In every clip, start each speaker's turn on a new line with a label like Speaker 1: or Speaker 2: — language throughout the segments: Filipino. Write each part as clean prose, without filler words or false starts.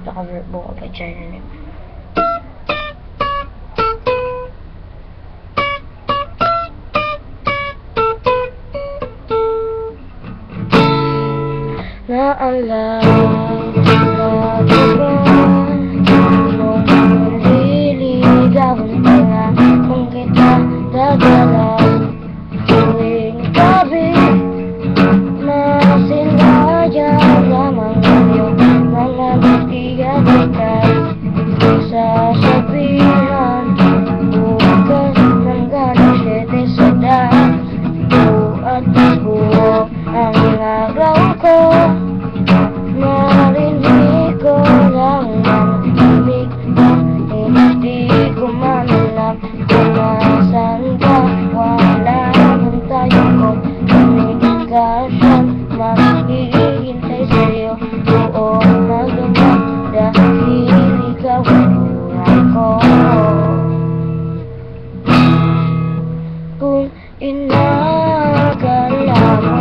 Speaker 1: Naka-cover buko pa China na. Naalala ko nung nililigawan ka nga kung kita dadala tuwing gabi na sinadya lamang iyong mga bitigan ika'y sasabihan bukas ng galing 7 sa daan at buo ang araw ko. Narinig ko lang ang ibig na hindi ko man alam kung nasan ka. Wala nang tayong komunikasyon, maghihintay sa'yo buong magdamag dahil ikaw ay buhay ko. Kung inakala mo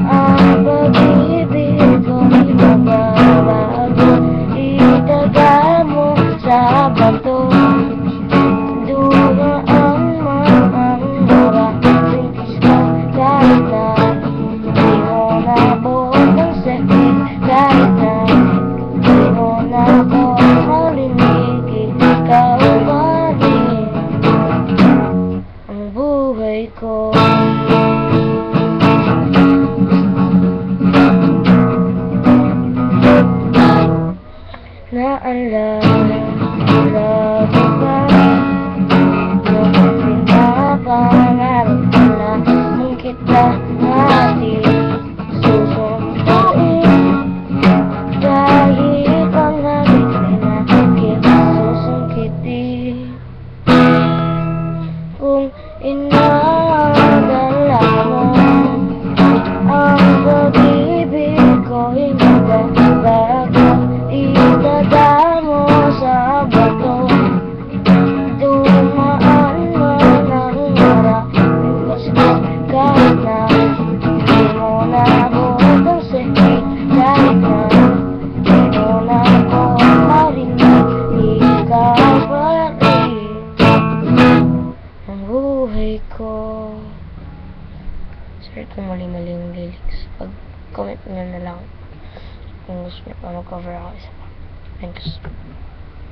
Speaker 1: ang pag-ibig ko'y magbabago, itaga mo sa bato. Dumaan man ang maraming pista kahit na di mo nabuot ang sakit, kahit na di mo na ako marinig, ikaw pa rin ang buhay ko. Naalala ko ba yung pinapangarap na mong kita natin susunduin kahit ang halik na kita susungkitin. Kung inadala mo ang pag-ibig ko'y magbabago, itata mo sa bato. Dumaan man ang maraming bastos kahit na di mo nabuot ang sakit, kahit na di mo na ako marinig, ikaw pa rin ang buhay ko. Sorry kung mali-mali yung lyrics. Pag-comment nyo na lang kung gusto nyo pa mag-cover ako isa pa. Thanks.